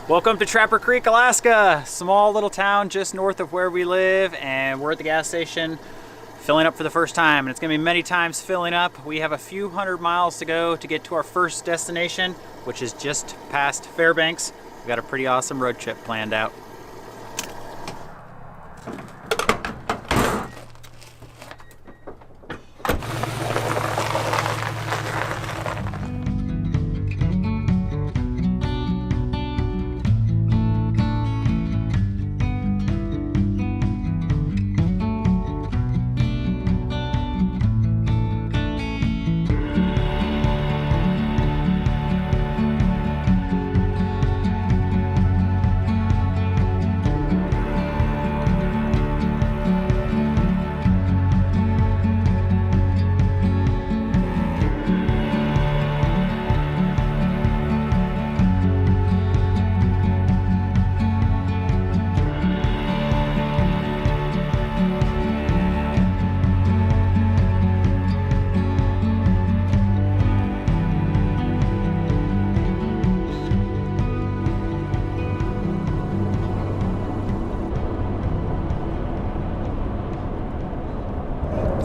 Welcome to Trapper Creek, Alaska, small little town just north of where we live, and we're at the gas station filling up for the first time, and it's gonna be many times filling up. We have a few hundred miles to go to get to our first destination, which is just past Fairbanks. We've got a pretty awesome road trip planned out.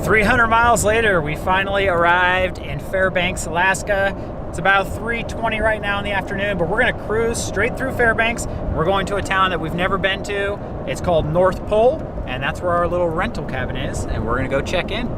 300 miles later, we finally arrived in Fairbanks, Alaska. It's about 3:20 right now in the afternoon, but we're gonna cruise straight through Fairbanks. We're going to a town that we've never been to. It's called North Pole, and that's where our little rental cabin is, and we're gonna go check in.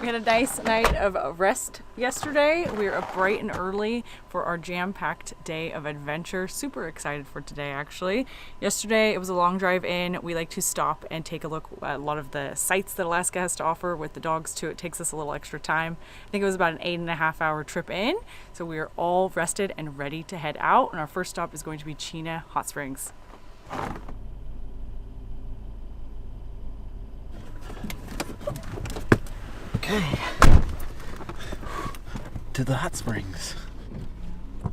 We had a nice night of rest yesterday. We were up bright and early for our jam-packed day of adventure. Super excited for today, actually. Yesterday, it was a long drive in. We like to stop and take a look at a lot of the sights that Alaska has to offer with the dogs too. It takes us a little extra time. I think it was about an 8.5-hour trip in. So we are all rested and ready to head out. And our first stop is going to be Chena Hot Springs. Okay, to the hot springs.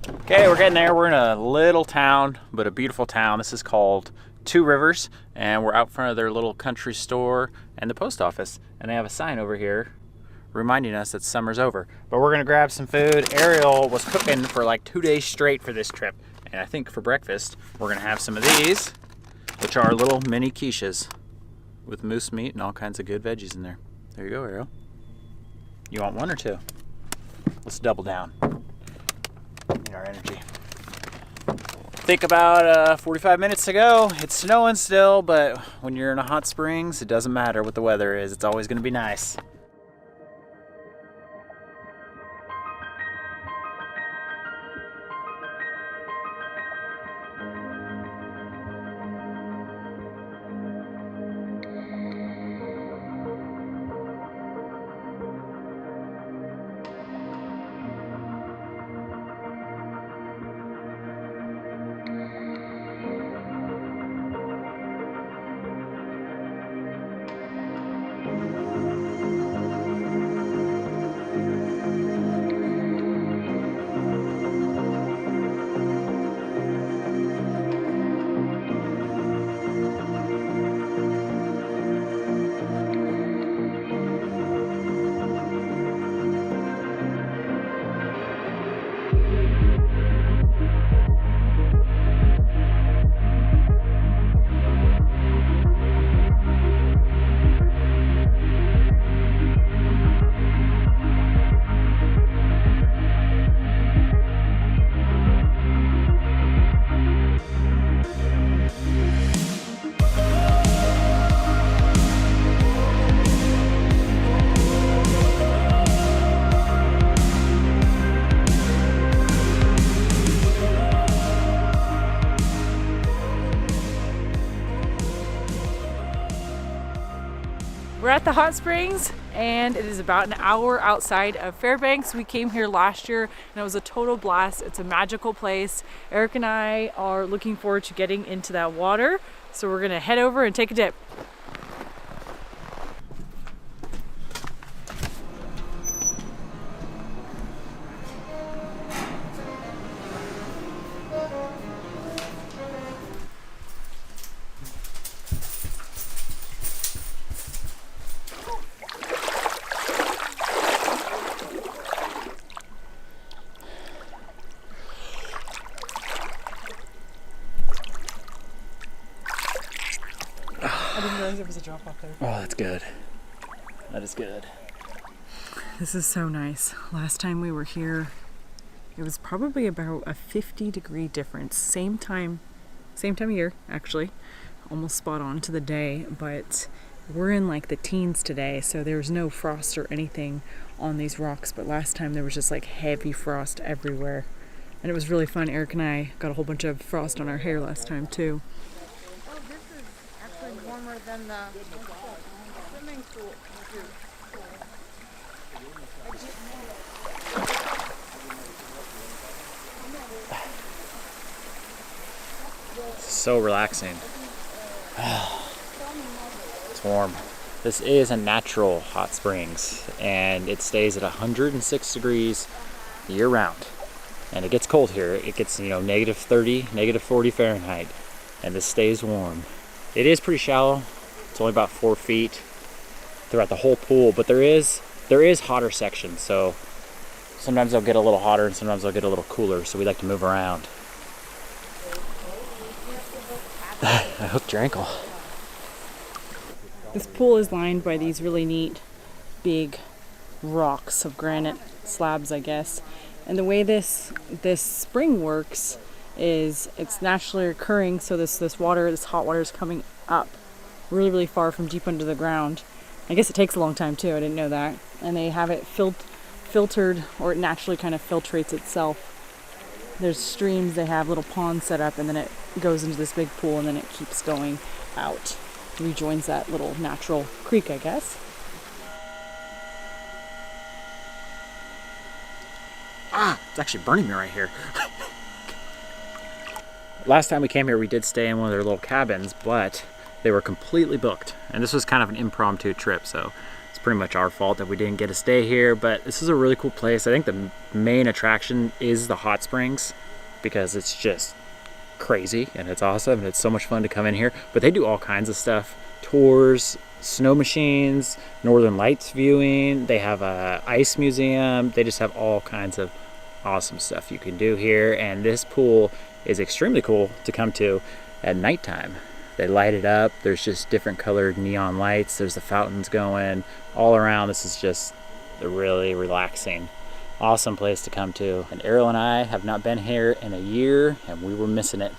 Okay, we're getting there. We're in a little town, but a beautiful town. This is called Two Rivers, and we're out front of their little country store and the post office. And they have a sign over here reminding us that summer's over. But we're gonna grab some food. Arielle was cooking for like 2 days straight for this trip. And I think for breakfast, we're gonna have some of these, which are little mini quiches with moose meat and all kinds of good veggies in there. There you go, Arielle. You want one or two? Let's double down in our energy. Think about 45 minutes to go. It's snowing still, but when you're in a hot springs, it doesn't matter what the weather is. It's always gonna be nice. We're at the hot springs and it is about an hour outside of Fairbanks. We came here last year and it was a total blast. It's a magical place. Eric and I are looking forward to getting into that water. So we're gonna head over and take a dip. I didn't realize there was a drop off there. Oh, that's good. That is good. This is so nice. Last time we were here, it was probably about a 50-degree difference. Same time of year, actually. Almost spot on to the day, but we're in like the teens today, so there's no frost or anything on these rocks. But last time there was just like heavy frost everywhere. And it was really fun. Eric and I got a whole bunch of frost on our hair last time too. Oh, this is actually warmer than the swimming pool. So relaxing. It's warm. This is a natural hot springs, and it stays at 106 degrees year round. And it gets cold here. It gets, you know, -30, -40 Fahrenheit, and this stays warm. It is pretty shallow. It's only about 4 feet throughout the whole pool, but there is hotter sections. So sometimes they'll get a little hotter, and sometimes they'll get a little cooler. So we like to move around. I hooked your ankle. This pool is lined by these really neat big rocks of granite slabs, I guess. And the way this spring works is it's naturally occurring, so this hot water is coming up really, really far from deep under the ground. I guess it takes a long time too, I didn't know that. And they have it filtered, or it naturally kind of filtrates itself. There's streams, they have little ponds set up, and then it goes into this big pool, and then it keeps going out. Rejoins that little natural creek, I guess. Ah, it's actually burning me right here. Last time we came here, we did stay in one of their little cabins, but they were completely booked. And this was kind of an impromptu trip, so it's pretty much our fault that we didn't get to stay here. But this is a really cool place. I think the main attraction is the hot springs, because it's just crazy and it's awesome and it's so much fun to come in here. But they do all kinds of stuff: tours, snow machines, northern lights viewing. They have a ice museum. They just have all kinds of awesome stuff you can do here. And this pool is extremely cool to come to at nighttime. They light it up. There's just different colored neon lights. There's the fountains going all around. This is just a really relaxing, awesome place to come to. And Arielle and I have not been here in a year, and we were missing it.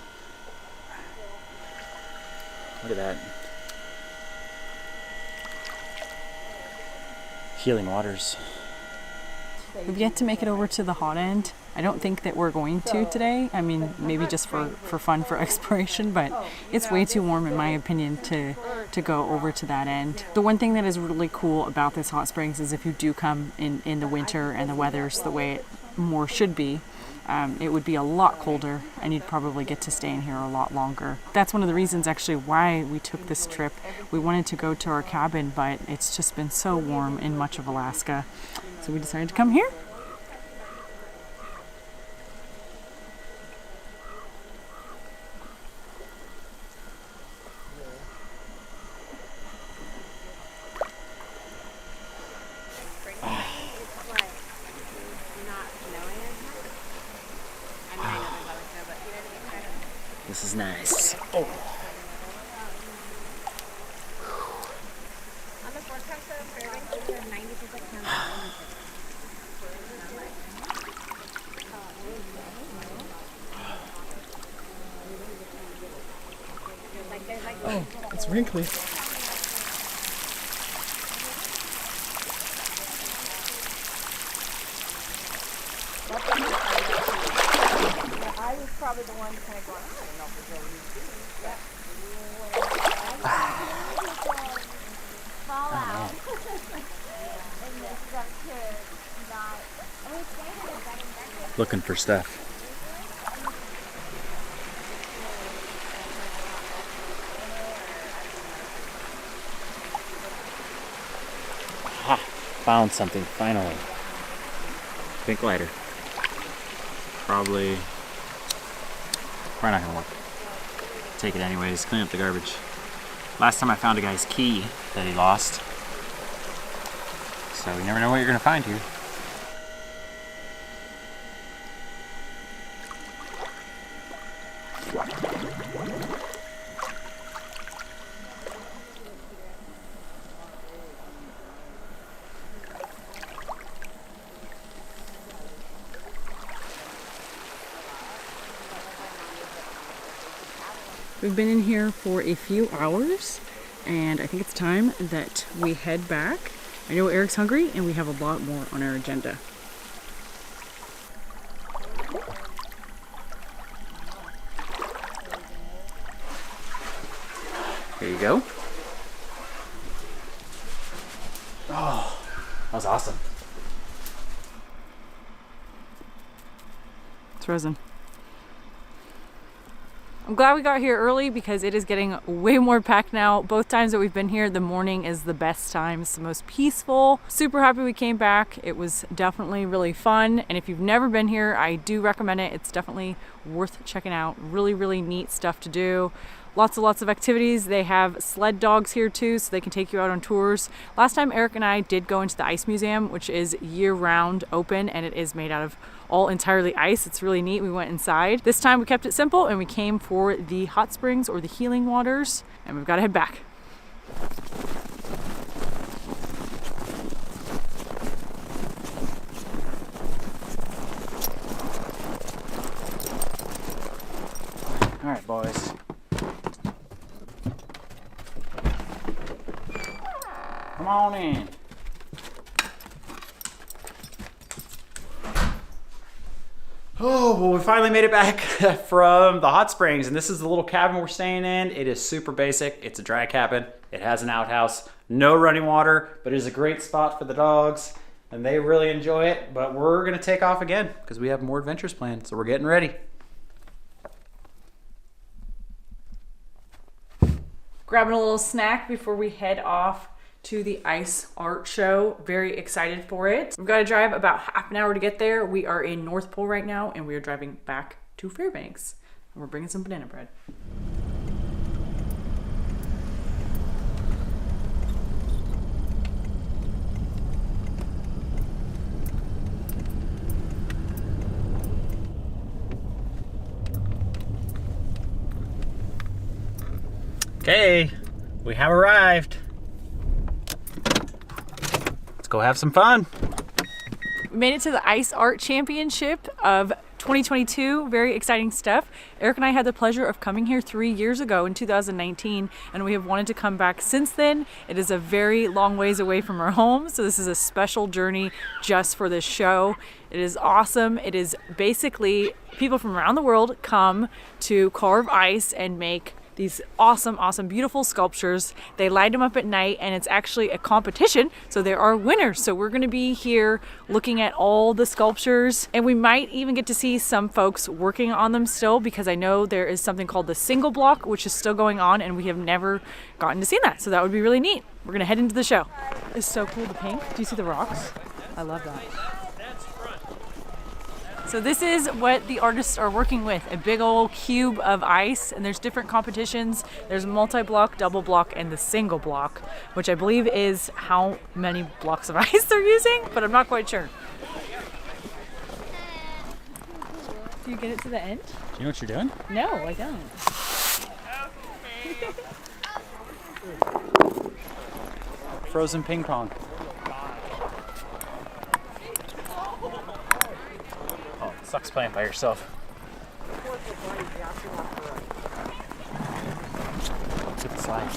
Look at that. Healing waters. We've yet to make it over to the hot end. I don't think that we're going to today. I mean, maybe just for fun, for exploration, but it's way too warm in my opinion to go over to that end. The one thing that is really cool about this hot springs is if you do come in the winter and the weather's the way it more should be, it would be a lot colder, and you'd probably get to stay in here a lot longer. That's one of the reasons actually why we took this trip. We wanted to go to our cabin, but it's just been so warm in much of Alaska, so we decided to come here. This is nice. Oh. On the forecast of Fairbanks, it's a 90% chance. Oh, it's wrinkly. I was probably the one kind of going, I don't know if it's really fall out. And this stuff could not. And we stayed in a bed and breakfast. Looking for stuff. Ha! Found something finally. Pink lighter. Probably not gonna work. Take it anyways, clean up the garbage. Last time I found a guy's key that he lost. So you never know what you're gonna find here. We've been in here for a few hours, and I think it's time that we head back. I know Eric's hungry, and we have a lot more on our agenda. Here you go. Oh, that was awesome. It's frozen. I'm glad we got here early because it is getting way more packed now. Both times that we've been here, the morning is the best time. It's the most peaceful. Super happy we came back. It was definitely really fun. And if you've never been here, I do recommend it. It's definitely worth checking out. Really, really neat stuff to do. Lots of activities. They have sled dogs here too, so they can take you out on tours. Last time Eric and I did go into the ice museum, which is year-round open, and it is made out of all entirely ice. It's really neat. We went inside. This time we kept it simple and we came for the hot springs or the healing waters, and we've got to head back. All right, boys. Come on in. Oh, well, we finally made it back from the hot springs, and this is the little cabin we're staying in. It is super basic. It's a dry cabin. It has an outhouse, no running water, but it is a great spot for the dogs, and they really enjoy it. But we're gonna take off again because we have more adventures planned, so we're getting ready. Grabbing a little snack before we head off to the ice art show. Very excited for it. We've got to drive about half an hour to get there. We are in North Pole right now, and we are driving back to Fairbanks. And we're bringing some banana bread. Okay, we have arrived. Let's go have some fun. We made it to the Ice Art Championship of 2022. Very exciting stuff. Eric and I had the pleasure of coming here 3 years ago in 2019, and we have wanted to come back since then. It is a very long ways away from our home, so this is a special journey just for this show. It is awesome. It is basically people from around the world come to carve ice and make these awesome, beautiful sculptures. They light them up at night, and it's actually a competition, so there are winners. So we're going to be here looking at all the sculptures, and we might even get to see some folks working on them still, because I know there is something called the single block, which is still going on, and we have never gotten to see that. So that would be really neat. We're going to head into the show. It's so cool, the pink. Do you see the rocks? I love that. So this is what the artists are working with, a big old cube of ice, and there's different competitions. There's multi-block, double block, and the single block, which I believe is how many blocks of ice they're using, but I'm not quite sure. Do you get it to the end? Do you know what you're doing? No, I don't. Frozen ping pong. Sucks playing by yourself. Look at the slide.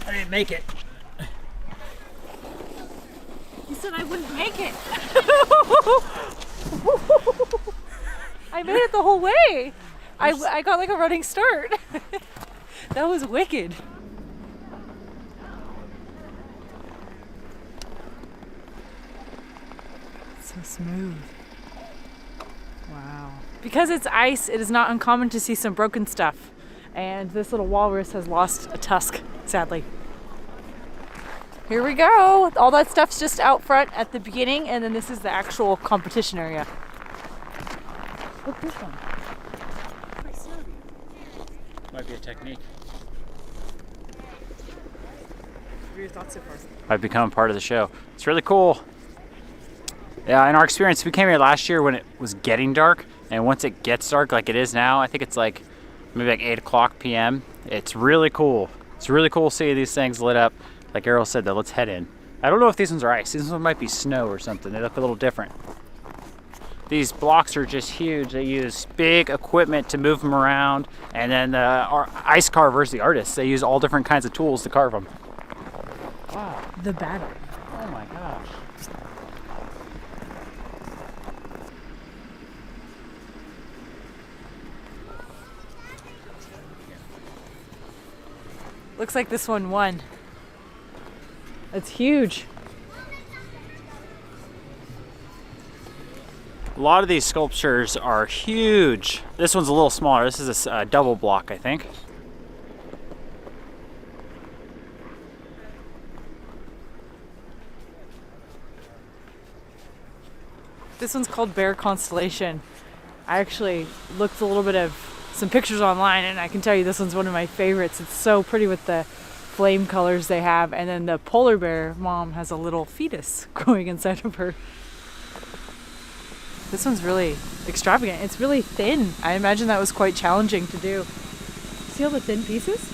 I didn't make it. You said I wouldn't make it. I made it the whole way. I got like a running start. That was wicked. So smooth. Wow. Because it's ice, it is not uncommon to see some broken stuff. And this little walrus has lost a tusk, sadly. Here we go. All that stuff's just out front at the beginning, and then this is the actual competition area. Look, this one. Might be a technique. What are your thoughts so far? I've become part of the show. It's really cool. Yeah, in our experience, we came here last year when it was getting dark, And once it gets dark like it is now, I think it's like maybe like 8 o'clock p.m. It's really cool. It's really cool seeing these things lit up. Like Arielle said, though, let's head in. I don't know if these ones are ice. These ones might be snow or something. They look a little different. These blocks are just huge. They use big equipment to move them around. And then our ice carvers, the artists, they use all different kinds of tools to carve them. Wow. The battle. Oh my gosh. Looks like this one won. It's huge. A lot of these sculptures are huge. This one's a little smaller. This is a double block, I think. This one's called Bear Constellation. I actually looked a little bit of some pictures online, and I can tell you this one's one of my favorites. It's so pretty with the flame colors they have, and then the polar bear mom has a little fetus growing inside of her. This one's really extravagant. It's really thin. I imagine that was quite challenging to do. See all the thin pieces?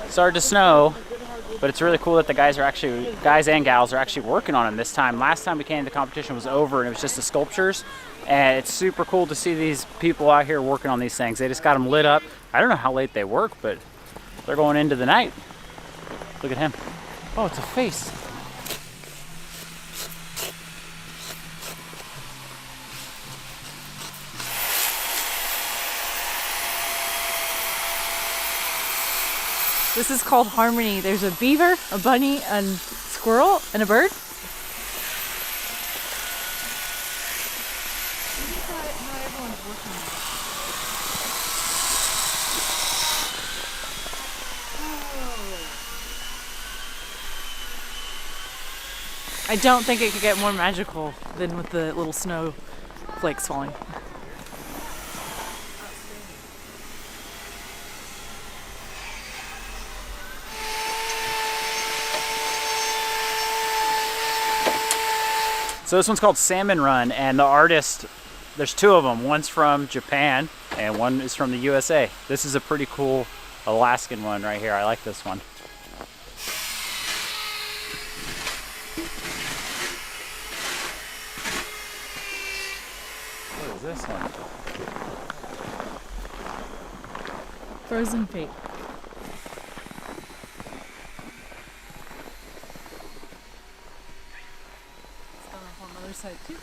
Started to snow, but it's really cool that the guys and gals are actually working on them this time. Last time we came, the competition was over and it was just the sculptures, and it's super cool to see these people out here working on these things. They just got them lit up. I don't know how late they work, but they're going into the night. Look at him. Oh, it's a face. This is called Harmony. There's a beaver, a bunny, a squirrel, and a bird. I don't think it could get more magical than with the little snow flakes falling. So this one's called Salmon Run, and the artist, there's two of them. One's from Japan and one is from the USA. This is a pretty cool Alaskan one right here. I like this one. What is this one? Frozen Fate. Side too.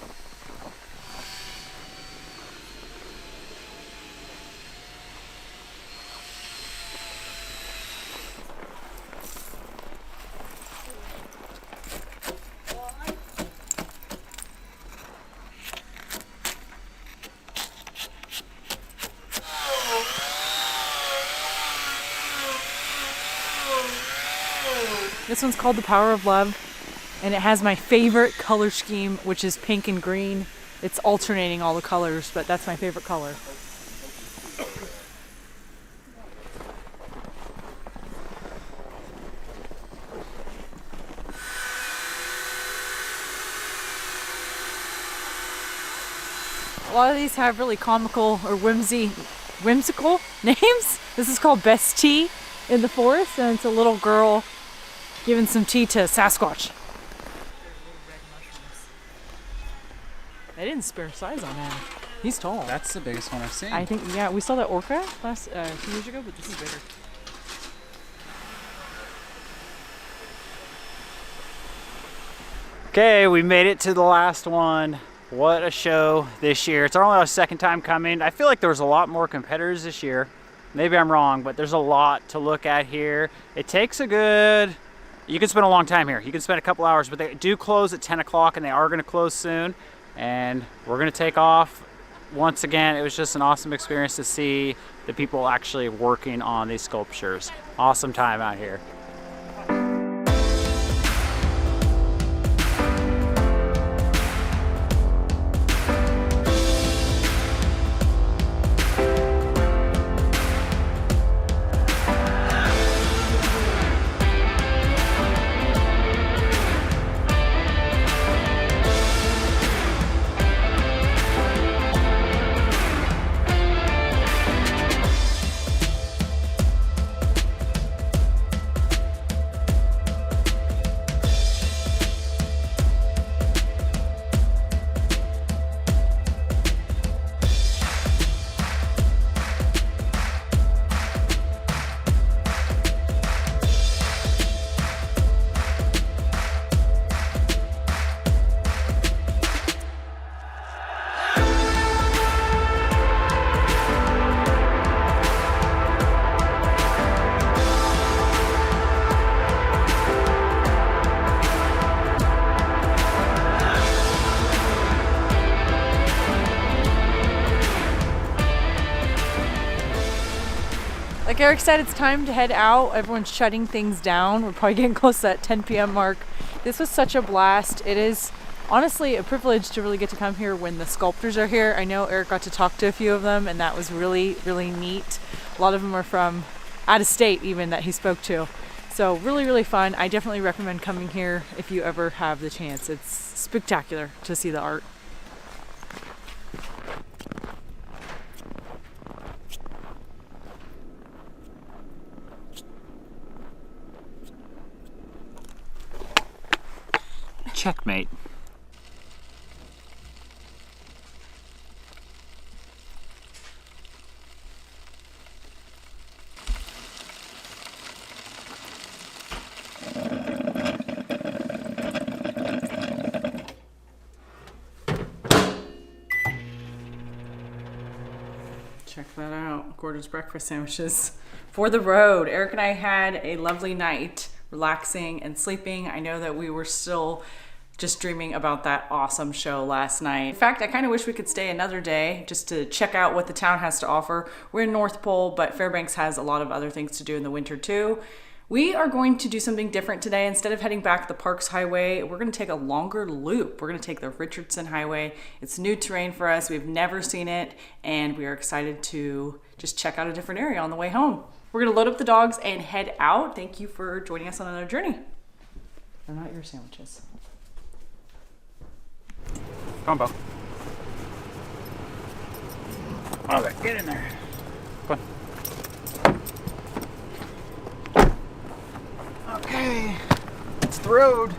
This one's called The Power of Love. And it has my favorite color scheme, which is pink and green. It's alternating all the colors, but that's my favorite color. A lot of these have really comical or whimsical names. This is called Best Tea in the Forest, and it's a little girl giving some tea to Sasquatch. They didn't spare size on him. He's tall. That's the biggest one I've seen. I think, yeah, we saw that orca last 2 years ago, but this is bigger. Okay, we made it to the last one. What a show this year. It's only our second time coming. I feel like there was a lot more competitors this year. Maybe I'm wrong, but there's a lot to look at here. It takes a good, you can spend a long time here. You can spend a couple hours, but they do close at 10 o'clock and they are gonna close soon. And we're gonna take off once again, it was just an awesome experience to see the people actually working on these sculptures. Awesome time out here. Like Eric said, it's time to head out. Everyone's shutting things down. We're probably getting close to that 10 p.m. mark. This was such a blast. It is honestly a privilege to really get to come here when the sculptors are here. I know Eric got to talk to a few of them, and that was really, really neat. A lot of them are from out of state even that he spoke to. So really, really fun. I definitely recommend coming here if you ever have the chance. It's spectacular to see the art. Checkmate. Check that out. Gordon's breakfast sandwiches for the road. Eric and I had a lovely night, relaxing and sleeping. I know that we were still just dreaming about that awesome show last night. In fact, I kind of wish we could stay another day just to check out what the town has to offer. We're in North Pole, but Fairbanks has a lot of other things to do in the winter too. We are going to do something different today. Instead of heading back the Parks Highway, we're going to take a longer loop. We're going to take the Richardson Highway. It's new terrain for us. We've never seen it, and we are excited to just check out a different area on the way home. We're going to load up the dogs and head out. Thank you for joining us on another journey. They're not your sandwiches. Come on, Bo. All right, get in there. Come on. Okay, it's the road.